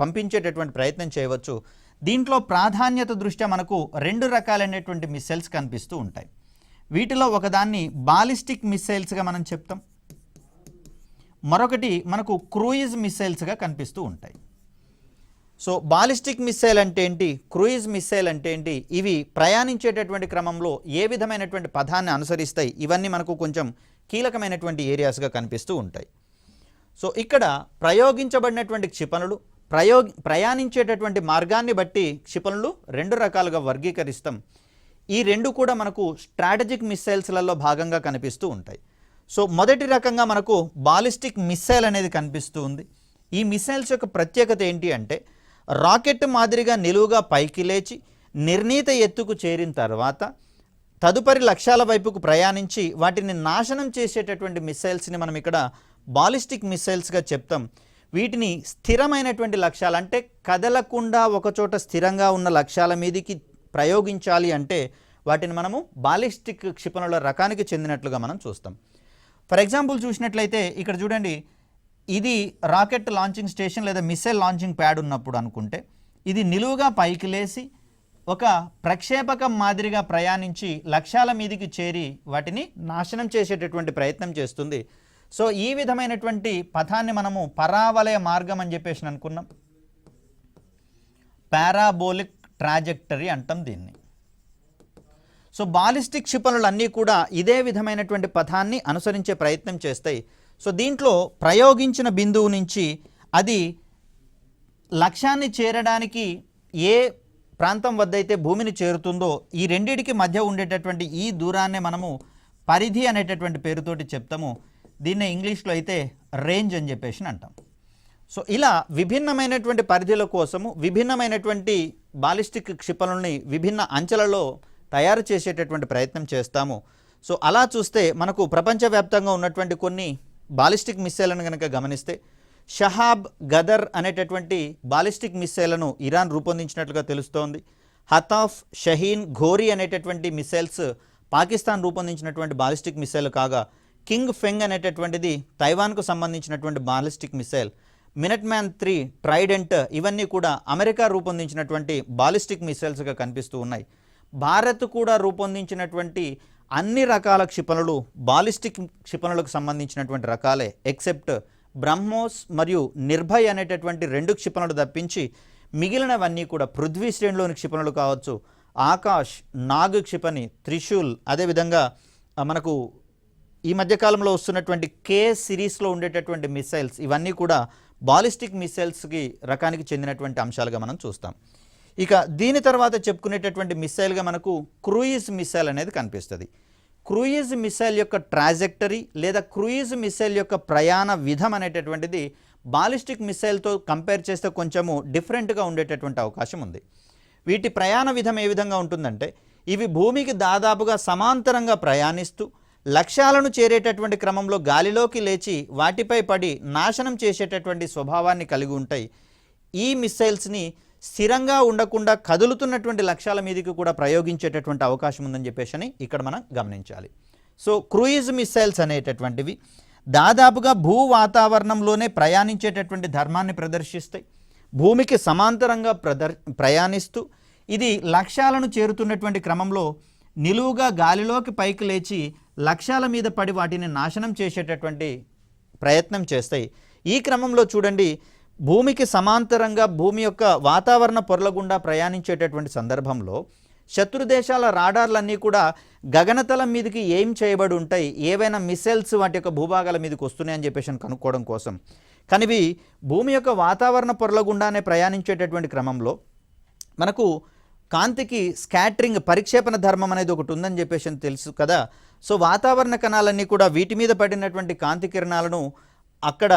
Speaker 1: పంపించేటటువంటి ప్రయత్నం చేయవచ్చు. దీంట్లో ప్రాధాన్యత దృష్ట్యా మనకు 2 రకాలైనటువంటి మిసైల్స్ కనిపిస్తూ ఉంటాయి. వీటిలో ఒకదాన్ని బాలిస్టిక్ మిసైల్స్గా మనం చెప్తాం, మరొకటి మనకు క్రూయిజ్ మిసైల్స్గా కనిపిస్తూ ఉంటాయి. సో బాలిస్టిక్ మిస్సైల్ అంటే ఏంటి, క్రూయిజ్ మిస్సైల్ అంటే ఏంటి, ఇవి ప్రయాణించేటటువంటి క్రమంలో ఏ విధమైనటువంటి పథాన్ని అనుసరిస్తాయి, ఇవన్నీ మనకు కొంచెం కీలకమైనటువంటి ఏరియాస్గా కనిపిస్తూ ఉంటాయి. సో ఇక్కడ ప్రయోగించబడినటువంటి క్షిపణులు ప్రయాణించేటటువంటి మార్గాన్ని బట్టి క్షిపణులు రెండు రకాలుగా వర్గీకరిస్తాం. ఈ రెండు కూడా మనకు స్ట్రాటజిక్ మిస్సైల్స్లలో భాగంగా కనిపిస్తూ ఉంటాయి. సో మొదటి రకంగా మనకు బాలిస్టిక్ మిస్సైల్ అనేది కనిపిస్తూ ఉంది. ఈ మిస్సైల్స్ యొక్క ప్రత్యేకత ఏంటి అంటే రాకెట్ మాదిరిగా నిలువుగా పైకి లేచి నిర్ణీత ఎత్తుకు చేరిన తర్వాత తదుపరి లక్ష్యాల వైపుకు ప్రయాణించి వాటిని నాశనం చేసేటటువంటి మిస్సైల్స్ని మనం ఇక్కడ బాలిస్టిక్ మిస్సైల్స్గా చెప్తాం. వీటిని స్థిరమైనటువంటి లక్ష్యాలు అంటే కదలకుండా ఒకచోట స్థిరంగా ఉన్న లక్ష్యాల మీదకి ప్రయోగించాలి అంటే వాటిని మనము బాలిస్టిక్ క్షిపణుల రకానికి చెందినట్లుగా మనం చూస్తాం. ఫర్ ఎగ్జాంపుల్ చూసినట్లయితే ఇక్కడ చూడండి, ఇది రాకెట్ లాంచింగ్ స్టేషన్ లేదా మిస్సైల్ లాంచింగ్ ప్యాడ్ ఉన్నప్పుడు అనుకుంటే ఇది నిలువుగా పైకి లేసి ఒక ప్రక్షేపకం మాదిరిగా ప్రయాణించి లక్ష్యాల మీదకి చేరి వాటిని నాశనం చేసేటటువంటి ప్రయత్నం చేస్తుంది. సో ఈ విధమైనటువంటి పథాన్ని మనము పరావలయ మార్గం అని చెప్పేసి అనుకున్నాం. పారాబోలిక్ ట్రాజెక్టరీ అంటాం దీన్ని. సో బాలిస్టిక్ క్షిపణులన్నీ కూడా ఇదే విధమైనటువంటి పథాన్ని అనుసరించే ప్రయత్నం చేస్తాయి. సో దీంట్లో ప్రయోగించిన బిందువు నుంచి అది లక్ష్యాన్ని చేరడానికి ఏ ప్రాంతం వద్ద అయితే భూమిని చేరుతుందో ఈ రెండిటికి మధ్య ఉండేటటువంటి ఈ దూరాన్నే మనము పరిధి అనేటటువంటి పేరుతోటి చెప్తాము. దీన్నే ఇంగ్లీష్లో అయితే రేంజ్ అని చెప్పేసి అంటాం. సో ఇలా విభిన్నమైనటువంటి పరిధుల కోసము విభిన్నమైనటువంటి బాలిస్టిక్ క్షిపణుల్ని విభిన్న అంచెలలో తయారు చేసేటటువంటి ప్రయత్నం చేస్తాము. సో అలా చూస్తే మనకు ప్రపంచవ్యాప్తంగా ఉన్నటువంటి కొన్ని బాలిస్టిక్ మిస్సైల్లను కనుక గమనిస్తే షహాబ్ గదర్ అనేటటువంటి బాలిస్టిక్ మిస్సైల్లను ఇరాన్ రూపొందించినట్లుగా తెలుస్తోంది. హతాఫ్, షహీన్, ఘోరీ అనేటటువంటి మిస్సైల్స్ పాకిస్తాన్ రూపొందించినటువంటి బాలిస్టిక్ మిస్సైల్ కాగా కింగ్ ఫెంగ్ అనేటటువంటిది తైవాన్కు సంబంధించినటువంటి బాలిస్టిక్ మిస్సైల్. మినట్ మ్యాన్ 3, ట్రైడెంట్ ఇవన్నీ కూడా అమెరికా రూపొందించినటువంటి బాలిస్టిక్ మిస్సైల్స్గా కనిపిస్తూ ఉన్నాయి. భారత్ కూడా రూపొందించినటువంటి అన్ని రకాల క్షిపణులు బాలిస్టిక్ క్షిపణులకు సంబంధించినటువంటి రకాలే, ఎక్సెప్ట్ బ్రహ్మోస్ మరియు నిర్భయ్ అనేటటువంటి రెండు క్షిపణులు తప్పించి మిగిలినవన్నీ కూడా పృథ్వీ శ్రేణిలోని క్షిపణులు కావచ్చు, ఆకాష్, నాగ్ క్షిపణి, త్రిశూల్, అదేవిధంగా మనకు ఈ మధ్యకాలంలో వస్తున్నటువంటి కే సిరీస్లో ఉండేటటువంటి మిస్సైల్స్ ఇవన్నీ కూడా బాలిస్టిక్ మిస్సైల్స్కి రకానికి చెందినటువంటి అంశాలుగా మనం చూస్తాం. ఇక దీని తర్వాత చెప్పుకునేటటువంటి మిస్సైల్గా మనకు క్రూయిజ్ మిస్సైల్ అనేది కనిపిస్తుంది. క్రూయిజ్ మిస్సైల్ యొక్క ట్రాజెక్టరీ లేదా క్రూయిజ్ మిస్సైల్ యొక్క ప్రయాణ విధం అనేటటువంటిది బాలిస్టిక్ మిస్సైల్తో కంపేర్ చేస్తే కొంచెము డిఫరెంట్గా ఉండేటటువంటి అవకాశం ఉంది. వీటి ప్రయాణ విధం ఏ విధంగా ఉంటుందంటే ఇవి భూమికి దాదాపుగా సమాంతరంగా ప్రయాణిస్తూ లక్ష్యాలను చేరేటటువంటి క్రమంలో గాలిలోకి లేచి వాటిపై పడి నాశనం చేసేటటువంటి స్వభావాన్ని కలిగి ఉంటాయి. ఈ మిస్సైల్స్ని స్థిరంగా ఉండకుండా కదులుతున్నటువంటి లక్ష్యాల మీదకి కూడా ప్రయోగించేటటువంటి అవకాశం ఉందని చెప్పేసి ఇక్కడ మనం గమనించాలి. సో క్రూయిజ్ మిస్సైల్స్ అనేటటువంటివి దాదాపుగా భూ వాతావరణంలోనే ప్రయాణించేటటువంటి ధర్మాన్ని ప్రదర్శిస్తాయి. భూమికి సమాంతరంగా ప్రయాణిస్తూ ఇది లక్ష్యాలను చేరుతున్నటువంటి క్రమంలో నిలువుగా గాలిలోకి పైకి లేచి లక్ష్యాల మీద పడి వాటిని నాశనం చేసేటటువంటి ప్రయత్నం చేస్తాయి. ఈ క్రమంలో చూడండి, భూమికి సమాంతరంగా భూమి యొక్క వాతావరణ పొరల గుండా ప్రయాణించేటటువంటి సందర్భంలో శత్రు దేశాల రాడార్లన్నీ కూడా గగనతలం మీదకి ఏం చేయబడి ఉంటాయి, ఏవైనా మిసైల్స్ వాటి యొక్క భూభాగాల మీదకి వస్తున్నాయని చెప్పేసి కనుక్కోవడం కోసం. కానీ ఇవి భూమి యొక్క వాతావరణ పొరల గుండానే ప్రయాణించేటటువంటి క్రమంలో మనకు కాంతికి స్కాటరింగ్ పరిక్షేపణ ధర్మం అనేది ఒకటి ఉందని చెప్పేసి తెలుసు కదా. సో వాతావరణ కణాలన్నీ కూడా వీటి మీద పడినటువంటి కాంతి కిరణాలను అక్కడ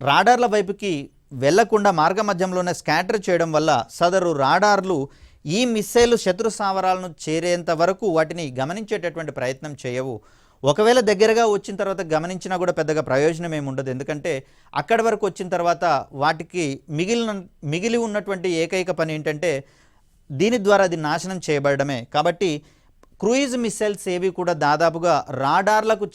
Speaker 1: రాడార్ల వైపుకి వెళ్లకుండా మార్గ మధ్యంలోనే స్కాటర్ చేయడం వల్ల సదరు రాడార్లు ఈ మిస్సైల్ శత్రు స్థావరాలను చేరేంత వరకు వాటిని గమనించేటటువంటి ప్రయత్నం చేయవు. ఒకవేళ దగ్గరగా వచ్చిన తర్వాత గమనించినా కూడా పెద్దగా ప్రయోజనం ఏమి ఉండదు. ఎందుకంటే అక్కడి వరకు వచ్చిన తర్వాత వాటికి మిగిలి ఉన్నటువంటి ఏకైక పని ఏంటంటే దీని ద్వారా అది నాశనం చేయబడమే. కాబట్టి క్రూయిజ్ మిస్సైల్స్ ఏవి కూడా దాదాపుగా రాడార్లకు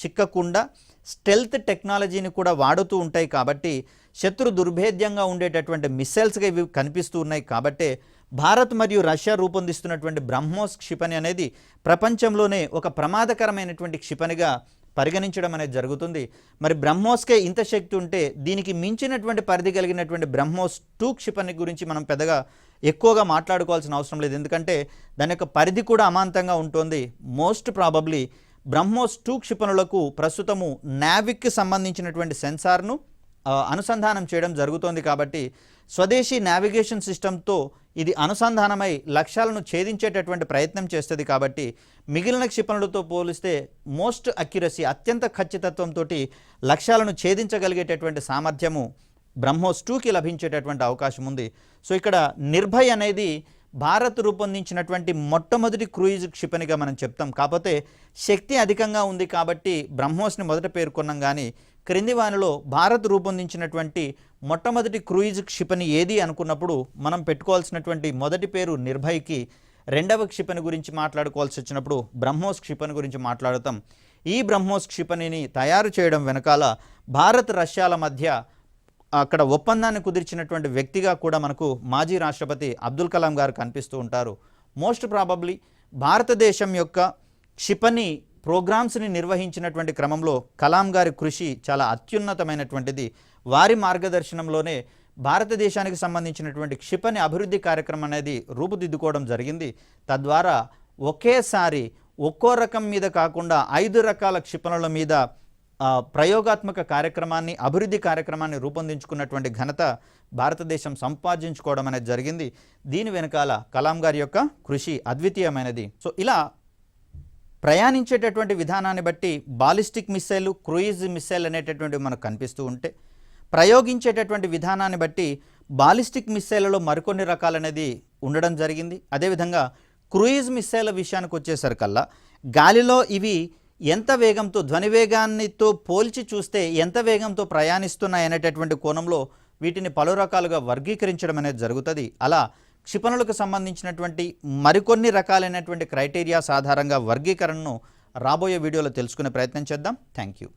Speaker 1: చిక్కకుండా స్టెల్త్ టెక్నాలజీని కూడా వాడుతూ ఉంటాయి. కాబట్టి శత్రు దుర్భేద్యంగా ఉండేటటువంటి మిస్సైల్స్గా ఇవి కనిపిస్తూ ఉన్నాయి. కాబట్టే భారత్ మరియు రష్యా రూపొందిస్తున్నటువంటి బ్రహ్మోస్ క్షిపణి అనేది ప్రపంచంలోనే ఒక ప్రమాదకరమైనటువంటి క్షిపణిగా పరిగణించడం అనేది జరుగుతుంది. మరి బ్రహ్మోస్కే ఇంత శక్తి ఉంటే దీనికి మించినటువంటి పరిధి కలిగినటువంటి బ్రహ్మోస్ 2 క్షిపణి గురించి మనం పెద్దగా ఎక్కువగా మాట్లాడుకోవాల్సిన అవసరం లేదు. ఎందుకంటే దాని యొక్క పరిధి కూడా అమాంతంగా ఉంటుంది. మోస్ట్ ప్రాబబ్లీ బ్రహ్మోస్ 2 క్షిపణులకు ప్రస్తుతము నావిక్కి సంబంధించినటువంటి సెన్సార్ను అనుసంధానం చేయడం జరుగుతోంది. కాబట్టి స్వదేశీ నావిగేషన్ సిస్టంతో ఇది అనుసంధానమై లక్ష్యాలను ఛేదించేటటువంటి ప్రయత్నం చేస్తుంది. కాబట్టి మిగిలిన క్షిపణులతో పోలిస్తే మోస్ట్ అక్యురసీ అత్యంత ఖచ్చితత్వంతో లక్ష్యాలను ఛేదించగలిగేటటువంటి సామర్థ్యము బ్రహ్మోస్ 2కి లభించేటటువంటి అవకాశం ఉంది. సో ఇక్కడ నిర్భయ్ అనేది భారత్ రూపొందించినటువంటి మొట్టమొదటి క్రూయిజ్ క్షిపణిగా మనం చెప్తాం. కాకపోతే శక్తి అధికంగా ఉంది కాబట్టి బ్రహ్మోస్ని మొదట పేర్కొన్నాం. కానీ క్రింది వానిలో భారత్ రూపొందించినటువంటి మొట్టమొదటి క్రూయిజ్ క్షిపణి ఏది అనుకున్నప్పుడు మనం పెట్టుకోవాల్సినటువంటి మొదటి పేరు నిర్భయ్కి, రెండవ క్షిపణి గురించి మాట్లాడుకోవాల్సి వచ్చినప్పుడు బ్రహ్మోస్ క్షిపణి గురించి మాట్లాడతాం. ఈ బ్రహ్మోస్ క్షిపణిని తయారు చేయడం వెనకాల భారత్ రష్యాల మధ్య అక్కడ ఒప్పందాన్ని కుదిర్చినటువంటి వ్యక్తిగా కూడా మనకు మాజీ రాష్ట్రపతి అబ్దుల్ కలాం గారు కనిపిస్తూ ఉంటారు. మోస్ట్ ప్రాబబ్లీ భారతదేశం యొక్క క్షిపణి ప్రోగ్రామ్స్ని నిర్వహించినటువంటి క్రమంలో కలాం గారి కృషి చాలా అత్యున్నతమైనటువంటిది. వారి మార్గదర్శనంలోనే భారతదేశానికి సంబంధించినటువంటి క్షిపణి అభివృద్ధి కార్యక్రమం అనేది రూపుదిద్దుకోవడం జరిగింది. తద్వారా ఒకేసారి ఒక్కో రకం మీద కాకుండా 5 రకాల క్షిపణుల మీద ప్రయోగాత్మక కార్యక్రమాన్ని, అభివృద్ధి కార్యక్రమాన్ని రూపొందించుకున్నటువంటి ఘనత భారతదేశం సంపాదించుకోవడం అనేది జరిగింది. దీని వెనకాల కలాం గారి యొక్క కృషి అద్వితీయమైనది. సో ఇలా ప్రయాణించేటటువంటి విధానాన్ని బట్టి బాలిస్టిక్ మిస్సైల్, క్రూయిజ్ మిస్సైల్ అనేటటువంటివి మనకు కనిపిస్తూ ఉంటే, ప్రయోగించేటటువంటి విధానాన్ని బట్టి బాలిస్టిక్ మిస్సైల్లో మరికొన్ని రకాలనేది ఉండడం జరిగింది. అదేవిధంగా క్రూయిజ్ మిస్సైల్ విషయానికి వచ్చేసరికల్లా గాలిలో ఇవి ఎంత వేగంతో, ధ్వని వేగాన్నితో పోల్చి చూస్తే ఎంత వేగంతో ప్రయాణిస్తున్నాయి అనేటటువంటి కోణంలో వీటిని పలు రకాలుగా వర్గీకరించడం అనేది జరుగుతుంది. అలా క్షిపణులకు సంబంధించినటువంటి మరికొన్ని రకాలైనటువంటి క్రైటీరియాస్ ఆధారంగా వర్గీకరణను రాబోయే వీడియోలో తెలుసుకునే ప్రయత్నం చేద్దాం. Thank you.